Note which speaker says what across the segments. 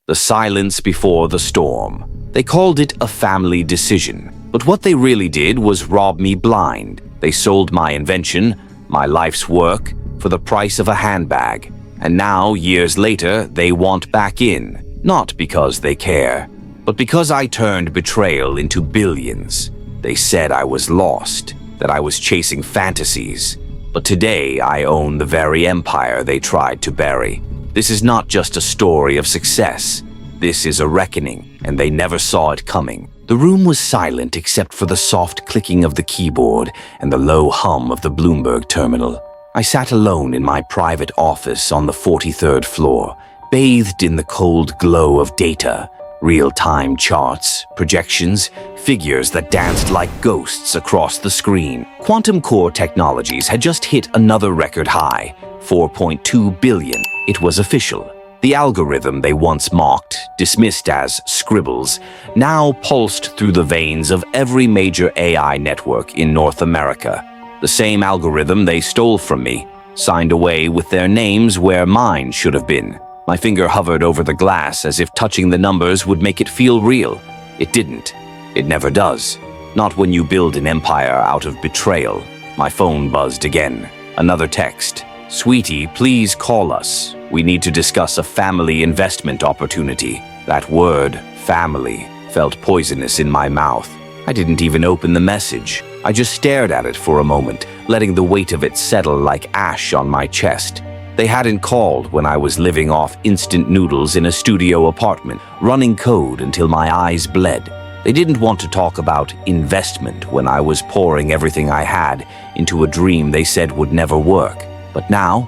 Speaker 1: The silence before the storm. They called it a family decision, but what they really did was rob me blind. They sold my invention, my life's work, for the price of a handbag. And now, years later, they want back in, not because they care, but because I turned betrayal into billions. They said I was lost, that I was chasing fantasies. But today, I own the very empire they tried to bury. This is not just a story of success. This is a reckoning, and they never saw it coming. The room was silent except for the soft clicking of the keyboard and the low hum of the Bloomberg terminal. I sat alone in my private office on the 43rd floor, bathed in the cold glow of data, real-time charts, projections, figures that danced like ghosts across the screen. Quantum core technologies had just hit another record high, 4.2 billion. It was official. The algorithm they once mocked, dismissed as scribbles, now pulsed through the veins of every major AI network in North America. The same algorithm they stole from me, signed away with their names where mine should have been. My finger hovered over the glass as if touching the numbers would make it feel real. It didn't. It never does. Not when you build an empire out of betrayal. My phone buzzed again. Another text. "Sweetie, please call us. We need to discuss a family investment opportunity." That word, family, felt poisonous in my mouth. I didn't even open the message. I just stared at it for a moment, letting the weight of it settle like ash on my chest. They hadn't called when I was living off instant noodles in a studio apartment, running code until my eyes bled. They didn't want to talk about investment when I was pouring everything I had into a dream they said would never work. But now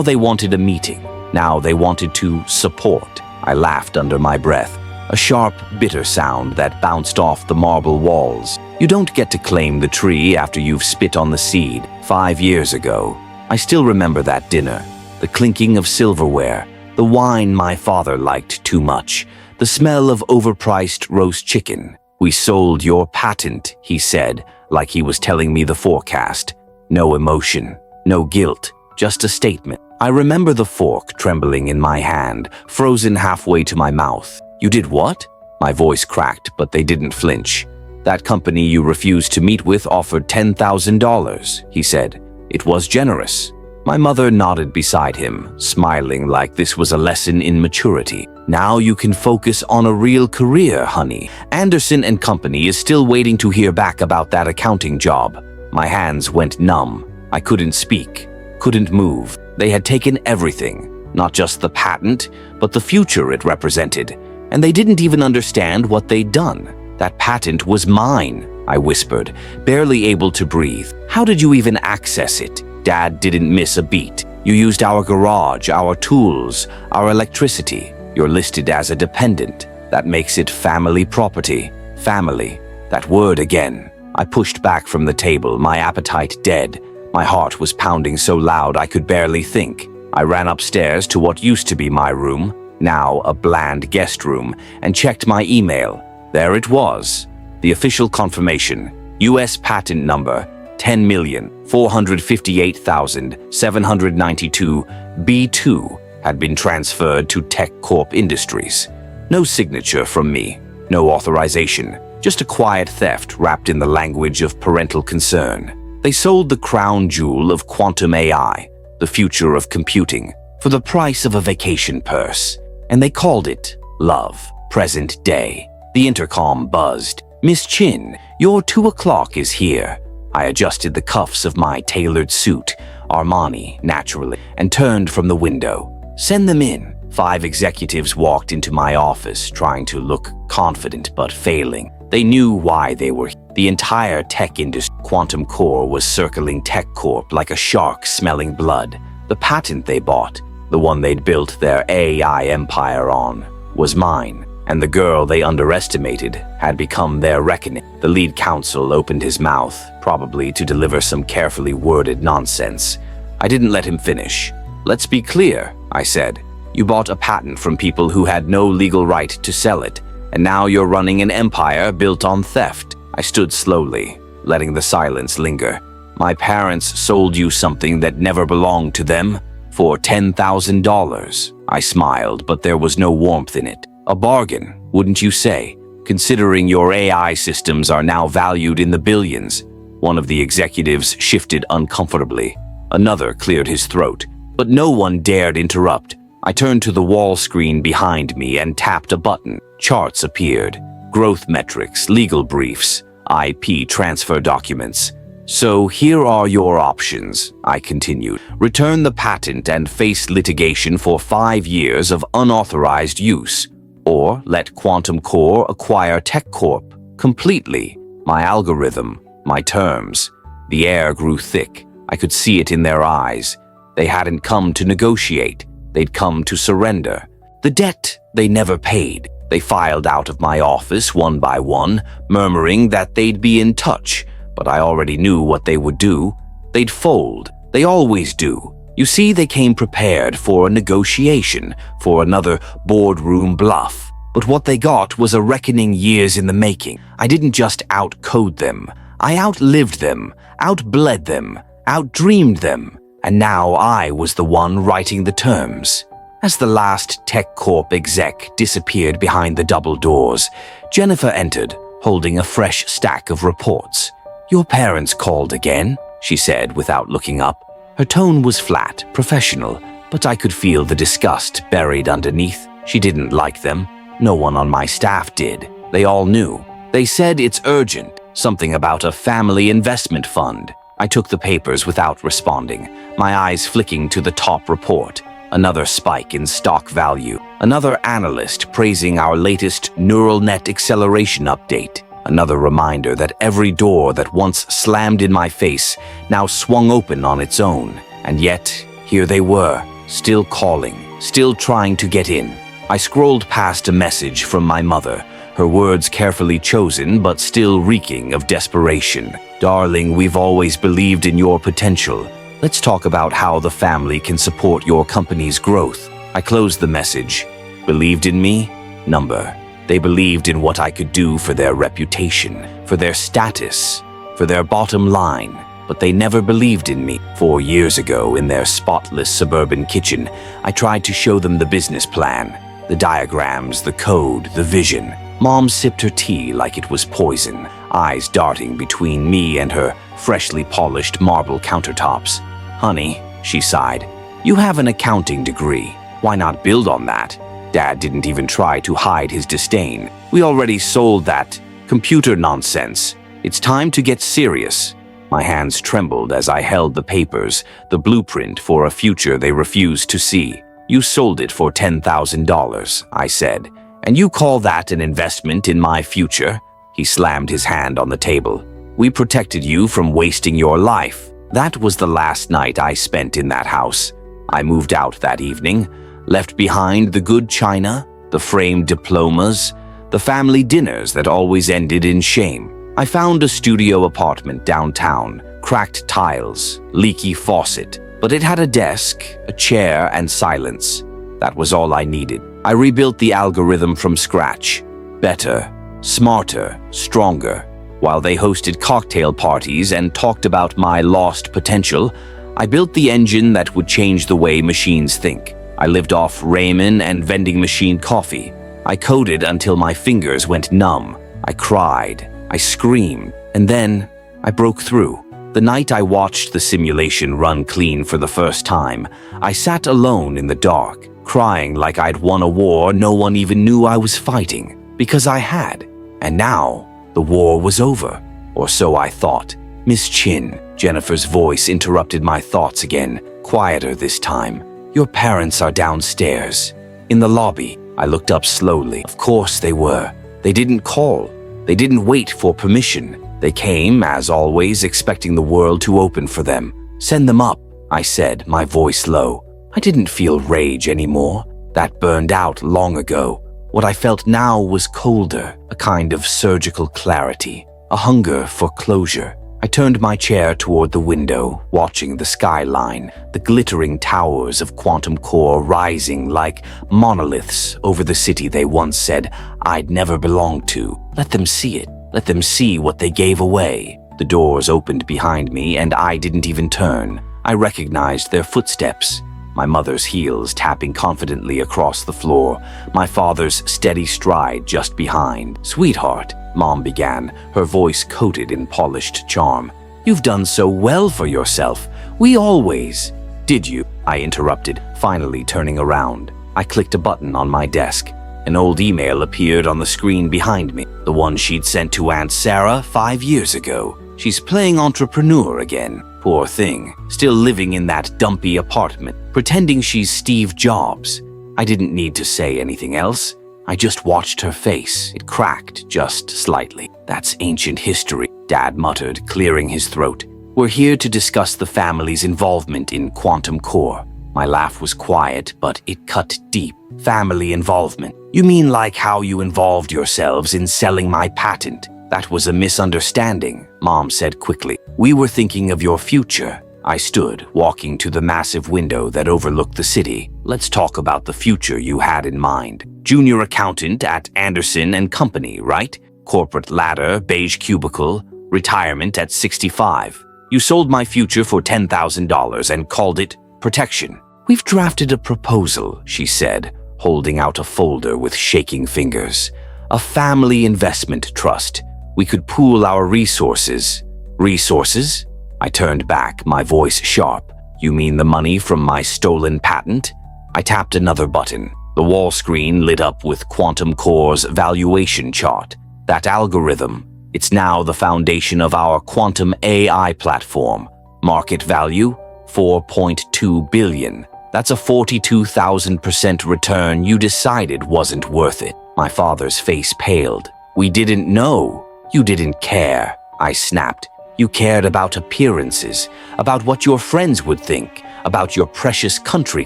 Speaker 1: they wanted a meeting. Now they wanted to support. I laughed under my breath, a sharp, bitter sound that bounced off the marble walls. You don't get to claim the tree after you've spit on the seed. 5 years ago, I still remember that dinner, the clinking of silverware, the wine my father liked too much, the smell of overpriced roast chicken. "We sold your patent," he said, like he was telling me the forecast. No emotion, no guilt, just a statement. I remember the fork trembling in my hand, frozen halfway to my mouth. "You did what?" My voice cracked, but they didn't flinch. "That company you refused to meet with offered $10,000, he said. "It was generous." My mother nodded beside him, smiling like this was a lesson in maturity. "Now you can focus on a real career, honey. Anderson and Company is still waiting to hear back about that accounting job." My hands went numb. I couldn't speak, couldn't move. They had taken everything, not just the patent, but the future it represented. And they didn't even understand what they'd done. "That patent was mine," I whispered, barely able to breathe. "How did you even access it?" Dad didn't miss a beat. "You used our garage, our tools, our electricity. You're listed as a dependent. That makes it family property." Family. That word again. I pushed back from the table, my appetite dead. My heart was pounding so loud I could barely think. I ran upstairs to what used to be my room, now a bland guest room, and checked my email. There it was. The official confirmation. U.S. patent number 10,458,792 B2 had been transferred to Tech Corp Industries. No signature from me, no authorization, just a quiet theft wrapped in the language of parental concern. They sold the crown jewel of quantum AI, the future of computing, for the price of a vacation purse. And they called it love, present day. The intercom buzzed. "Miss Chin, your 2 o'clock is here." I adjusted the cuffs of my tailored suit, Armani, naturally, and turned from the window. "Send them in." 5 executives walked into my office, trying to look confident but failing. They knew why they were here. The entire tech industry, Quantum Core, was circling Tech Corp like a shark smelling blood. The patent they bought, the one they'd built their AI empire on, was mine. And the girl they underestimated had become their reckoning. The lead counsel opened his mouth, probably to deliver some carefully worded nonsense. I didn't let him finish. "Let's be clear," I said. "You bought a patent from people who had no legal right to sell it, and now you're running an empire built on theft." I stood slowly, letting the silence linger. "My parents sold you something that never belonged to them for $10,000. I smiled, but there was no warmth in it. A bargain, wouldn't you say? Considering your AI systems are now valued in the billions. One of the executives shifted uncomfortably. Another cleared his throat, but no one dared interrupt. I turned to the wall screen behind me and tapped a button. Charts appeared. Growth metrics, legal briefs, IP transfer documents. So here are your options, I continued. Return the patent and face litigation for 5 years of unauthorized use. Or let Quantum Core acquire TechCorp completely. My algorithm, my terms. The air grew thick. I could see it in their eyes. They hadn't come to negotiate. They'd come to surrender. The debt they never paid. They filed out of my office one by one, murmuring that they'd be in touch, but I already knew what they would do. They'd fold. They always do. You see, they came prepared for a negotiation, for another boardroom bluff. But what they got was a reckoning years in the making. I didn't just outcode them. I outlived them, outbled them, outdreamed them, and now I was the one writing the terms. As the last TechCorp exec disappeared behind the double doors, Jennifer entered, holding a fresh stack of reports. "Your parents called again," she said without looking up. Her tone was flat, professional, but I could feel the disgust buried underneath. She didn't like them. No one on my staff did. They all knew. They said it's urgent, something about a family investment fund. I took the papers without responding, my eyes flicking to the top report. Another spike in stock value. Another analyst praising our latest neural net acceleration update. Another reminder that every door that once slammed in my face now swung open on its own. And yet, here they were, still calling, still trying to get in. I scrolled past a message from my mother, her words carefully chosen but still reeking of desperation. "Darling, we've always believed in your potential. Let's talk about how the family can support your company's growth." I closed the message. Believed in me? Number. They believed in what I could do for their reputation, for their status, for their bottom line, but they never believed in me. 4 years ago, in their spotless suburban kitchen, I tried to show them the business plan, the diagrams, the code, the vision. Mom sipped her tea like it was poison, eyes darting between me and her freshly polished marble countertops. "Honey," she sighed, "you have an accounting degree. Why not build on that?" Dad didn't even try to hide his disdain. "We already sold that computer nonsense. It's time to get serious." My hands trembled as I held the papers, the blueprint for a future they refused to see. "You sold it for $10,000, I said. "And you call that an investment in my future?" He slammed his hand on the table. "We protected you from wasting your life." That was the last night I spent in that house. I moved out that evening, left behind the good china, the framed diplomas, the family dinners that always ended in shame. I found a studio apartment downtown, cracked tiles, leaky faucet, but it had a desk, a chair, and silence. That was all I needed. I rebuilt the algorithm from scratch. Better, smarter, stronger. While they hosted cocktail parties and talked about my lost potential, I built the engine that would change the way machines think. I lived off ramen and vending machine coffee. I coded until my fingers went numb. I cried, I screamed, and then I broke through. The night I watched the simulation run clean for the first time, I sat alone in the dark, crying like I'd won a war no one even knew I was fighting, because I had. And now, the war was over, or so I thought. "Miss Chin," Jennifer's voice interrupted my thoughts again, quieter this time. "Your parents are downstairs." In the lobby, I looked up slowly. Of course they were. They didn't call. They didn't wait for permission. They came, as always, expecting the world to open for them. "Send them up," I said, my voice low. I didn't feel rage anymore. That burned out long ago. What I felt now was colder, a kind of surgical clarity, a hunger for closure. I turned my chair toward the window, watching the skyline, the glittering towers of Quantum Core rising like monoliths over the city they once said I'd never belong to. Let them see it. Let them see what they gave away. The doors opened behind me and I didn't even turn. I recognized their footsteps. my mother's heels tapping confidently across the floor, my father's steady stride just behind. "Sweetheart," Mom began, her voice coated in polished charm. "You've done so well for yourself. We always—" "Did you?" I interrupted, finally turning around. I clicked a button on my desk. An old email appeared on the screen behind me, the one she'd sent to Aunt Sarah 5 years ago. She's playing entrepreneur again. Poor thing, still living in that dumpy apartment, pretending she's Steve Jobs. I didn't need to say anything else. I just watched her face. It cracked just slightly. "That's ancient history," Dad muttered, clearing his throat. "We're here to discuss the family's involvement in Quantum Core." My laugh was quiet, but it cut deep. "Family involvement? You mean like how you involved yourselves in selling my patent?" "That was a misunderstanding," Mom said quickly. "We were thinking of your future." I stood, walking to the massive window that overlooked the city. "Let's talk about the future you had in mind. Junior accountant at Anderson and Company, right? Corporate ladder, beige cubicle, retirement at 65. You sold my future for $10,000 and called it protection." "We've drafted a proposal," she said, holding out a folder with shaking fingers. "A family investment trust. We could pool our resources." "Resources?" I turned back, my voice sharp. "You mean the money from my stolen patent?" I tapped another button. The wall screen lit up with Quantum Core's valuation chart. That algorithm, it's now the foundation of our quantum AI platform. Market value, $4.2 billion. That's a 42,000% return you decided wasn't worth it. My father's face paled. "We didn't know. You didn't care," I snapped. "You cared about appearances, about what your friends would think, about your precious country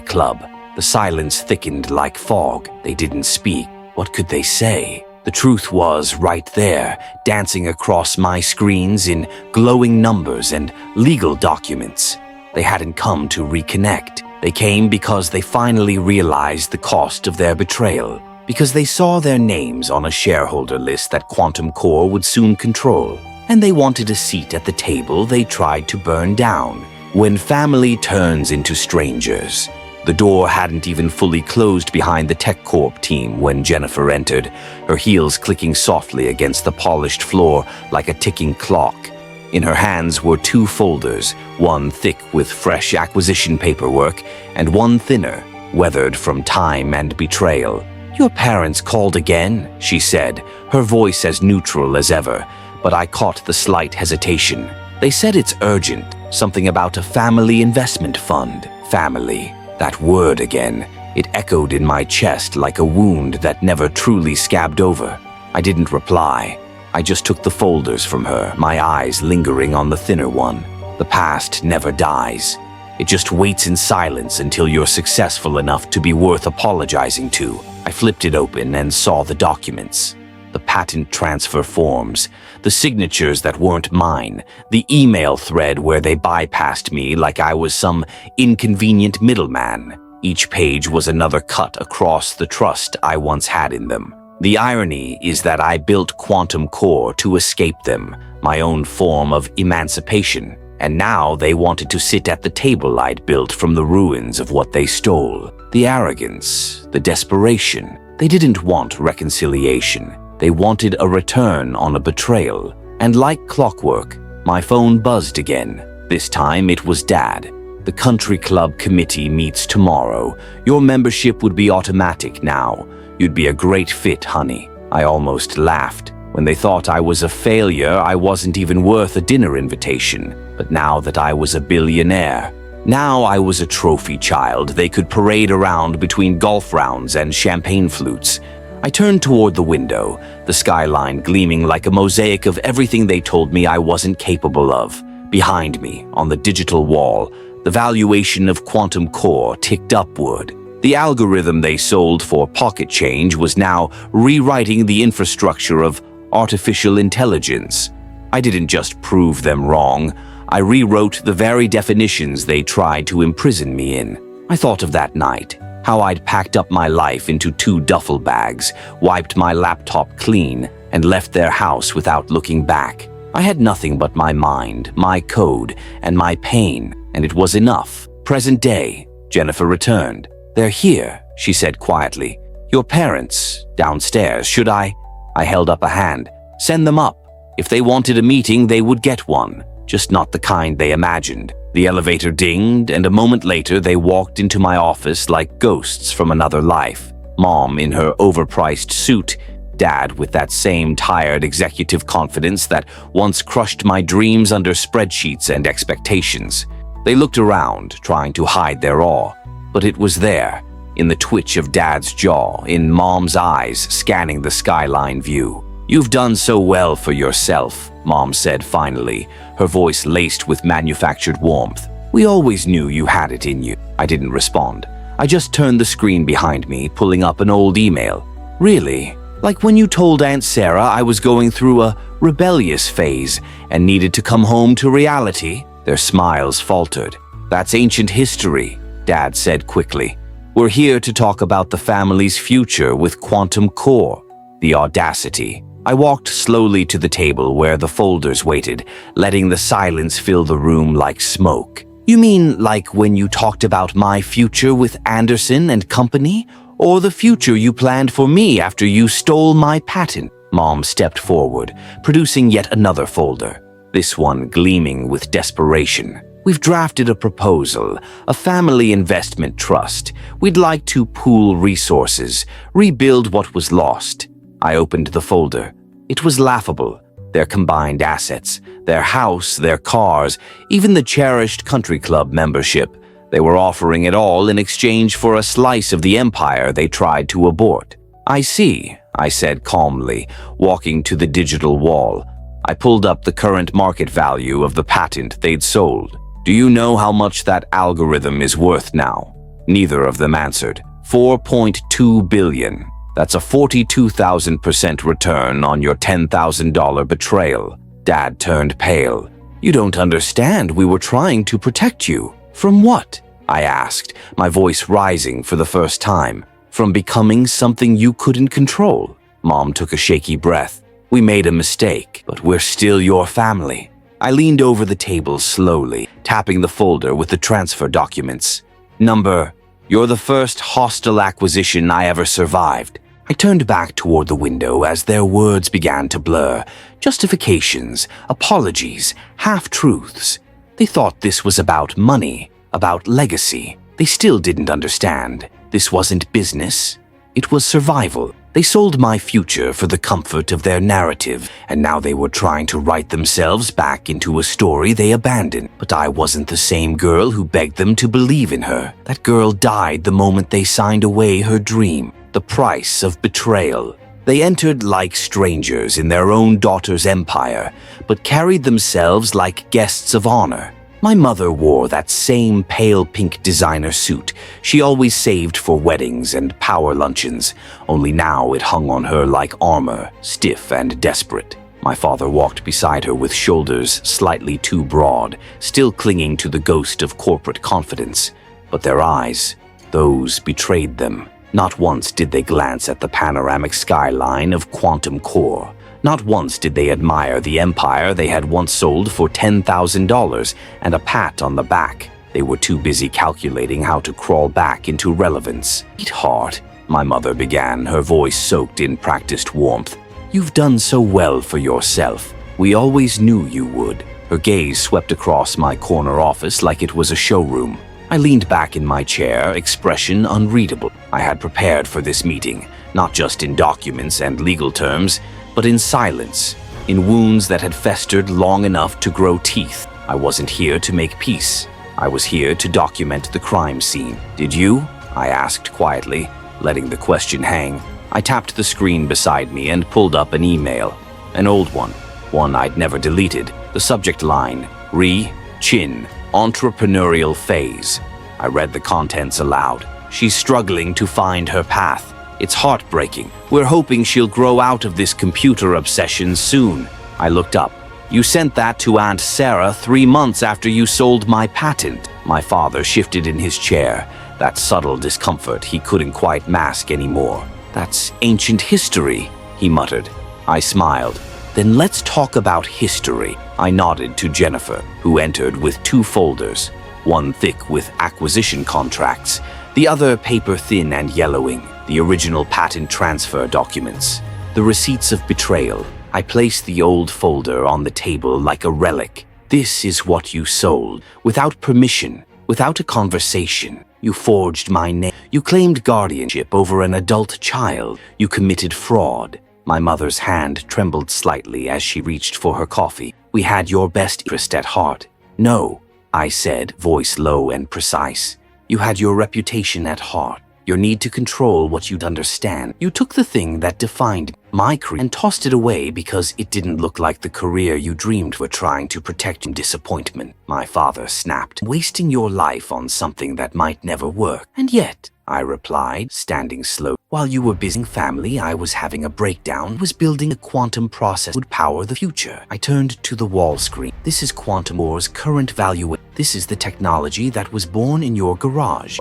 Speaker 1: club." The silence thickened like fog. They didn't speak. What could they say? The truth was right there, dancing across my screens in glowing numbers and legal documents. They hadn't come to reconnect. They came because they finally realized the cost of their betrayal, because they saw their names on a shareholder list that Quantum Core would soon control, and they wanted a seat at the table they tried to burn down. When family turns into strangers. The door hadn't even fully closed behind the TechCorp team when Jennifer entered, her heels clicking softly against the polished floor like a ticking clock. In her hands were 2 folders, one thick with fresh acquisition paperwork and one thinner, weathered from time and betrayal. "Your parents called again," she said, her voice as neutral as ever, but I caught the slight hesitation. "They said it's urgent, something about a family investment fund." Family. That word again. It echoed in my chest like a wound that never truly scabbed over. I didn't reply. I just took the folders from her, my eyes lingering on the thinner one. The past never dies. It just waits in silence until you're successful enough to be worth apologizing to. I flipped it open and saw the documents. The patent transfer forms, the signatures that weren't mine, the email thread where they bypassed me like I was some inconvenient middleman. Each page was another cut across the trust I once had in them. The irony is that I built Quantum Core to escape them, my own form of emancipation, and now they wanted to sit at the table I'd built from the ruins of what they stole. The arrogance, the desperation. They didn't want reconciliation. They wanted a return on a betrayal. And like clockwork, my phone buzzed again. This time it was Dad. "The country club committee meets tomorrow. Your membership would be automatic now. You'd be a great fit, honey." I almost laughed. When they thought I was a failure, I wasn't even worth a dinner invitation. But now that I was a billionaire, now I was a trophy child they could parade around between golf rounds and champagne flutes. I turned toward the window, the skyline gleaming like a mosaic of everything they told me I wasn't capable of. Behind me, on the digital wall, the valuation of Quantum Core ticked upward. The algorithm they sold for pocket change was now rewriting the infrastructure of artificial intelligence. I didn't just prove them wrong. I rewrote the very definitions they tried to imprison me in. I thought of that night, how I'd packed up my life into 2 duffel bags, wiped my laptop clean, and left their house without looking back. I had nothing but my mind, my code, and my pain, and it was enough. Present day, Jennifer returned. "They're here," she said quietly. "Your parents, downstairs. Should I?" I held up a hand. "Send them up. If they wanted a meeting, they would get one, just not the kind they imagined." The elevator dinged, and a moment later they walked into my office like ghosts from another life. Mom in her overpriced suit, Dad with that same tired executive confidence that once crushed my dreams under spreadsheets and expectations. They looked around, trying to hide their awe, but it was there, in the twitch of Dad's jaw, in Mom's eyes scanning the skyline view. "You've done so well for yourself," Mom said finally, her voice laced with manufactured warmth. "We always knew you had it in you." I didn't respond. I just turned the screen behind me, pulling up an old email. "Really? Like when you told Aunt Sarah I was going through a rebellious phase and needed to come home to reality?" Their smiles faltered. "That's ancient history," Dad said quickly. "We're here to talk about the family's future with Quantum Core." The audacity. I walked slowly to the table where the folders waited, letting the silence fill the room like smoke. "You mean like when you talked about my future with Anderson and Company? Or the future you planned for me after you stole my patent?" Mom stepped forward, producing yet another folder, this one gleaming with desperation. "We've drafted a proposal, a family investment trust. We'd like to pool resources, rebuild what was lost." I opened the folder. It was laughable. Their combined assets, their house, their cars, even the cherished country club membership. They were offering it all in exchange for a slice of the empire they tried to abort. "I see," I said calmly, walking to the digital wall. I pulled up the current market value of the patent they'd sold. "Do you know how much that algorithm is worth now?" Neither of them answered. $4.2 billion. That's a 42,000% return on your $10,000 betrayal. Dad turned pale. "You don't understand. We were trying to protect you." "From what?" I asked, my voice rising for the first time. "From becoming something you couldn't control." Mom took a shaky breath. "We made a mistake, but we're still your family." I leaned over the table slowly, tapping the folder with the transfer documents. "You're the first hostile acquisition I ever survived." I turned back toward the window as their words began to blur. Justifications, apologies, half-truths. They thought this was about money, about legacy. They still didn't understand. This wasn't business. It was survival. They sold my future for the comfort of their narrative, and now they were trying to write themselves back into a story they abandoned. But I wasn't the same girl who begged them to believe in her. That girl died the moment they signed away her dream. The price of betrayal. They entered like strangers in their own daughter's empire, but carried themselves like guests of honor. My mother wore that same pale pink designer suit she always saved for weddings and power luncheons, only now it hung on her like armor, stiff and desperate. My father walked beside her with shoulders slightly too broad, still clinging to the ghost of corporate confidence. But their eyes, those betrayed them. Not once did they glance at the panoramic skyline of Quantum Core. Not once did they admire the empire they had once sold for $10,000 and a pat on the back. They were too busy calculating how to crawl back into relevance. "Sweetheart," my mother began, her voice soaked in practiced warmth. "You've done so well for yourself. We always knew you would." Her gaze swept across my corner office like it was a showroom. I leaned back in my chair, expression unreadable. I had prepared for this meeting, not just in documents and legal terms, but in silence, in wounds that had festered long enough to grow teeth. I wasn't here to make peace. I was here to document the crime scene. "Did you?" I asked quietly, letting the question hang. I tapped the screen beside me and pulled up an email. An old one I'd never deleted. The subject line, Chin, entrepreneurial phase. I read the contents aloud. "She's struggling to find her path. It's heartbreaking. We're hoping she'll grow out of this computer obsession soon." I looked up. "You sent that to Aunt Sarah 3 months after you sold my patent." My father shifted in his chair, that subtle discomfort he couldn't quite mask anymore. "That's ancient history," he muttered. I smiled. "Then let's talk about history." I nodded to Jennifer, who entered with 2 folders. one thick with acquisition contracts, the other paper-thin and yellowing, the original patent transfer documents, the receipts of betrayal. I placed the old folder on the table like a relic. This is what you sold, without permission, without a conversation. You forged my name. You claimed guardianship over an adult child. You committed fraud. My mother's hand trembled slightly as she reached for her coffee. We had your best interest at heart. No, I said, voice low and precise. You had your reputation at heart. Your need to control what you'd understand. You took the thing that defined my career and tossed it away because it didn't look like the career you dreamed were trying to protect from disappointment. My father snapped, wasting your life on something that might never work. And yet, I replied, standing slow. While you were busy family, I was having a breakdown, was building a quantum process that would power the future. I turned to the wall screen. This is Quantum War's current value. This is the technology that was born in your garage.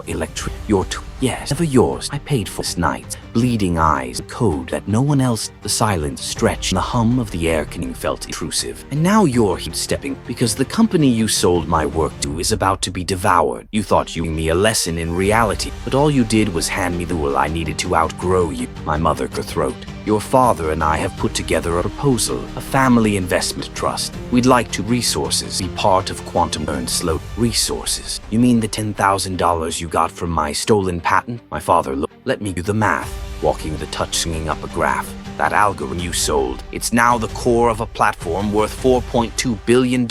Speaker 1: Yes, never yours. I paid for this night. Bleeding eyes, code that no one else. The silence stretched. The hum of the air conditioning felt intrusive. And now you're stepping because the company you sold my work to is about to be devoured. You thought you gave me a lesson in reality, but all you did was hand me the tool I needed to outgrow you. My mother cleared her throat. Your father and I have put together a proposal, a family investment trust. We'd like to resources, be part of Quantum earned slow resources. You mean the $10,000 you got from my stolen patent? My father looked. Let me do the math, walking the touch swinging up a graph. That algorithm you sold, it's now the core of a platform worth $4.2 billion.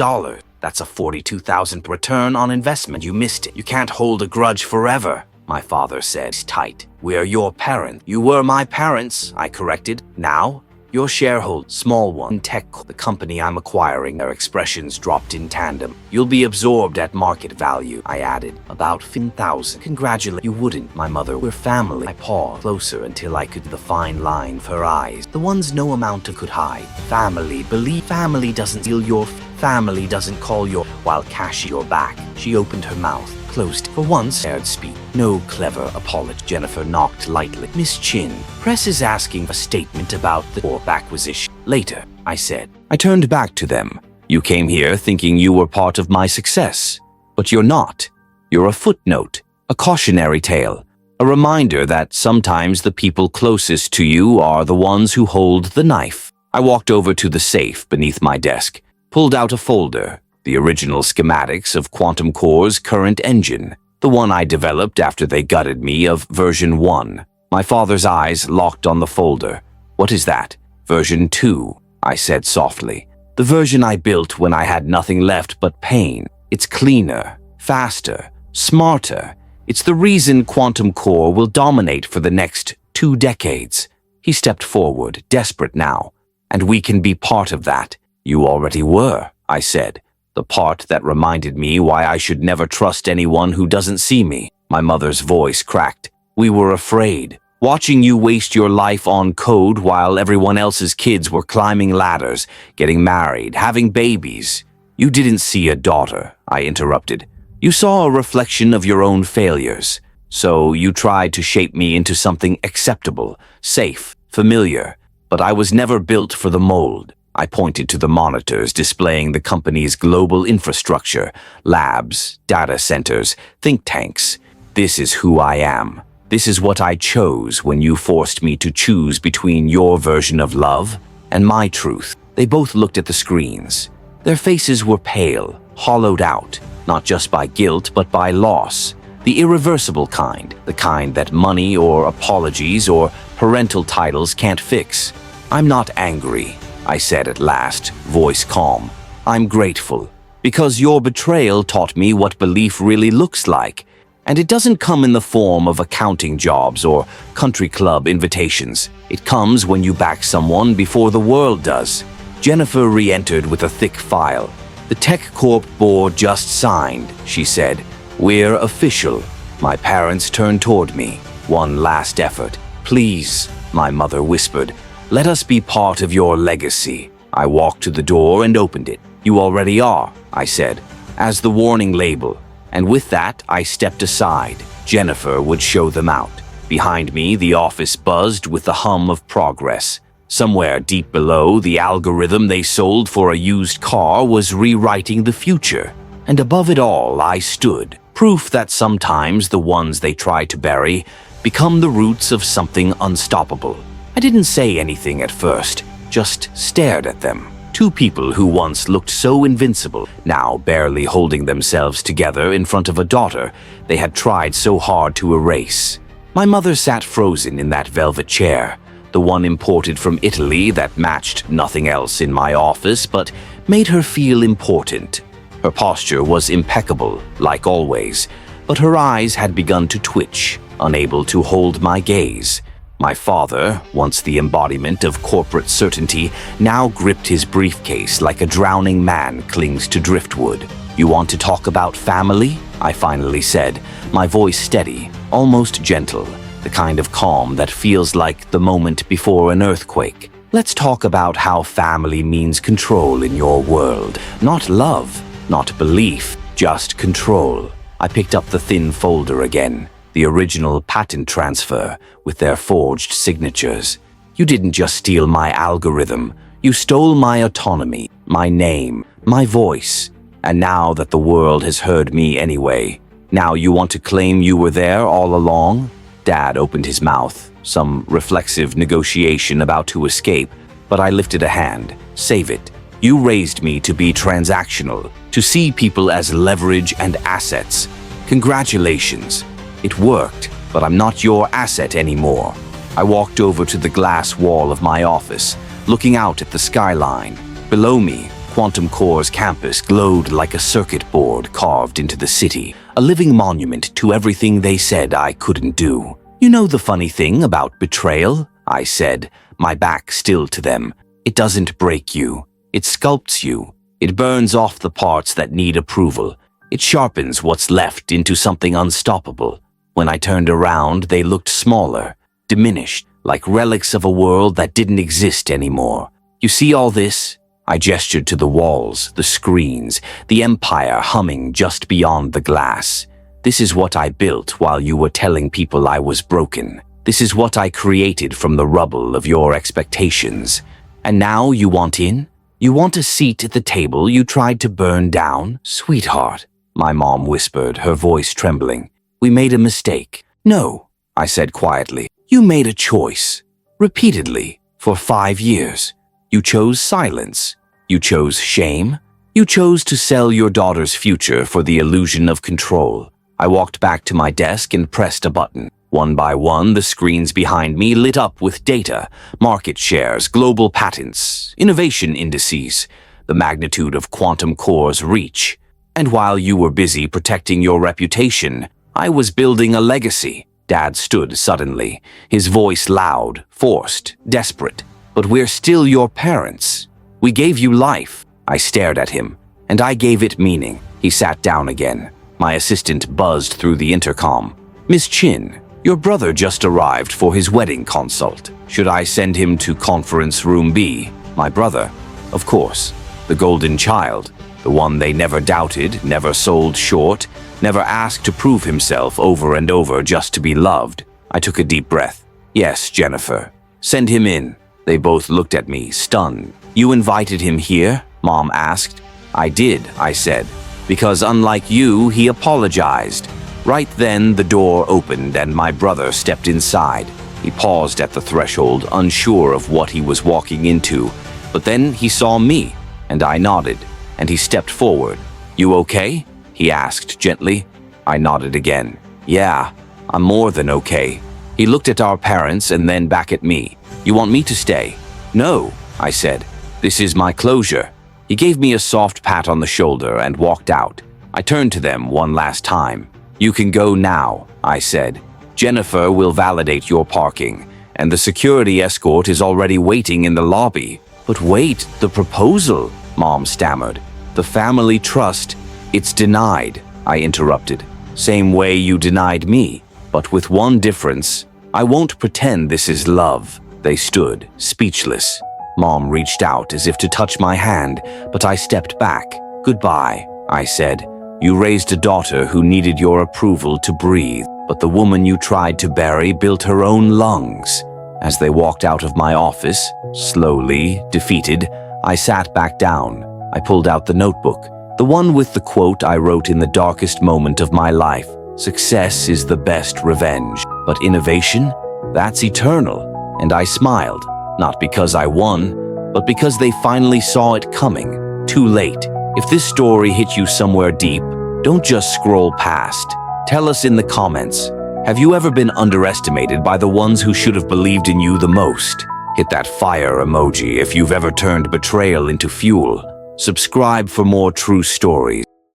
Speaker 1: That's a 42,000 return on investment. You missed it. You can't hold a grudge forever. My father said, tight. We're your parents. You were my parents, I corrected. Now, your shareholder, small one, tech, the company I'm acquiring, their expressions dropped in tandem. You'll be absorbed at market value, I added. About 15,000. Congratulate. You wouldn't, my mother. We're family. I paused closer until I could see the fine line of her eyes. The ones no amount of could hide. Family, believe family doesn't steal your family doesn't call your while cashing your back. She opened her mouth. Closed. For once, dared speak. No clever apology. Jennifer knocked lightly. Miss Chin, press is asking a statement about the acquisition. Later, I said. I turned back to them. You came here thinking you were part of my success. But you're not. You're a footnote, a cautionary tale, a reminder that sometimes the people closest to you are the ones who hold the knife. I walked over to the safe beneath my desk, pulled out a folder. The original schematics of Quantum Core's current engine, the one I developed after they gutted me of version 1. My father's eyes locked on the folder. What is that? Version 2, I said softly. The version I built when I had nothing left but pain. It's cleaner, faster, smarter. It's the reason Quantum Core will dominate for the next 2 decades. He stepped forward, desperate now. And we can be part of that. You already were, I said. The part that reminded me why I should never trust anyone who doesn't see me. My mother's voice cracked. We were afraid. Watching you waste your life on code while everyone else's kids were climbing ladders, getting married, having babies. You didn't see a daughter, I interrupted. You saw a reflection of your own failures. So you tried to shape me into something acceptable, safe, familiar. But I was never built for the mold. I pointed to the monitors displaying the company's global infrastructure, labs, data centers, think tanks. This is who I am. This is what I chose when you forced me to choose between your version of love and my truth. They both looked at the screens. Their faces were pale, hollowed out, not just by guilt but by loss. The irreversible kind, the kind that money or apologies or parental titles can't fix. I'm not angry, I said at last, voice calm. I'm grateful, because your betrayal taught me what belief really looks like. And it doesn't come in the form of accounting jobs or country club invitations. It comes when you back someone before the world does. Jennifer re-entered with a thick file. The Tech Corp board just signed, she said. We're official. My parents turned toward me. One last effort. Please, my mother whispered. Let us be part of your legacy. I walked to the door and opened it. You already are, I said, as the warning label. And with that, I stepped aside. Jennifer would show them out. Behind me, the office buzzed with the hum of progress. Somewhere deep below, the algorithm they sold for a used car was rewriting the future. And above it all, I stood, proof that sometimes the ones they try to bury become the roots of something unstoppable. I didn't say anything at first, just stared at them. Two people who once looked so invincible, now barely holding themselves together in front of a daughter they had tried so hard to erase. My mother sat frozen in that velvet chair, the one imported from Italy that matched nothing else in my office but made her feel important. Her posture was impeccable, like always, but her eyes had begun to twitch, unable to hold my gaze. My father, once the embodiment of corporate certainty, now gripped his briefcase like a drowning man clings to driftwood. "You want to talk about family?" I finally said, my voice steady, almost gentle, the kind of calm that feels like the moment before an earthquake. "Let's talk about how family means control in your world. Not love, not belief, just control." I picked up the thin folder again. The original patent transfer with their forged signatures. "You didn't just steal my algorithm. You stole my autonomy, my name, my voice. And now that the world has heard me anyway, now you want to claim you were there all along?" Dad opened his mouth, some reflexive negotiation about to escape, but I lifted a hand. "Save it. You raised me to be transactional, to see people as leverage and assets. Congratulations. It worked, but I'm not your asset anymore." I walked over to the glass wall of my office, looking out at the skyline. Below me, Quantum Core's campus glowed like a circuit board carved into the city, a living monument to everything they said I couldn't do. "You know the funny thing about betrayal?" I said, my back still to them. "It doesn't break you. It sculpts you. It burns off the parts that need approval. It sharpens what's left into something unstoppable." When I turned around, they looked smaller, diminished, like relics of a world that didn't exist anymore. "You see all this?" I gestured to the walls, the screens, the empire humming just beyond the glass. "This is what I built while you were telling people I was broken. This is what I created from the rubble of your expectations. And now you want in? You want a seat at the table you tried to burn down?" "Sweetheart," my mom whispered, her voice trembling. "We made a mistake." "No," I said quietly. "You made a choice. Repeatedly. For 5 years. You chose silence. You chose shame. You chose to sell your daughter's future for the illusion of control." I walked back to my desk and pressed a button. One by one, the screens behind me lit up with data, market shares, global patents, innovation indices, the magnitude of Quantum Core's reach. "And while you were busy protecting your reputation, I was building a legacy." Dad stood suddenly, his voice loud, forced, desperate. "But we're still your parents. We gave you life." I stared at him, and I gave it meaning. He sat down again. My assistant buzzed through the intercom. "Miss Chin, your brother just arrived for his wedding consult. Should I send him to conference room B?" My brother? Of course. The golden child. The one they never doubted, never sold short, never asked to prove himself over and over just to be loved. I took a deep breath. "Yes, Jennifer. Send him in." They both looked at me, stunned. "You invited him here?" Mom asked. "I did," I said, "because unlike you, he apologized." Right then, the door opened and my brother stepped inside. He paused at the threshold, unsure of what he was walking into, but then he saw me, and I nodded, and he stepped forward. "You okay?" he asked gently. I nodded again. "Yeah, I'm more than okay." He looked at our parents and then back at me. "You want me to stay?" "No," I said. "This is my closure." He gave me a soft pat on the shoulder and walked out. I turned to them one last time. "You can go now," I said. "Jennifer will validate your parking, and the security escort is already waiting in the lobby." "But wait, the proposal," Mom stammered. "The family trust." "It's denied," I interrupted. "Same way you denied me, but with one difference. I won't pretend this is love." They stood, speechless. Mom reached out as if to touch my hand, but I stepped back. "Goodbye," I said. "You raised a daughter who needed your approval to breathe, but the woman you tried to bury built her own lungs." As they walked out of my office, slowly, defeated, I sat back down. I pulled out the notebook, The one with the quote I wrote in the darkest moment of my life. Success is the best revenge, but innovation? That's eternal. And I smiled, not because I won, but because they finally saw it coming. Too late. If this story hit you somewhere deep, don't just scroll past. Tell us in the comments. Have you ever been underestimated by the ones who should have believed in you the most? Hit that fire emoji if you've ever turned betrayal into fuel. Subscribe for more true stories.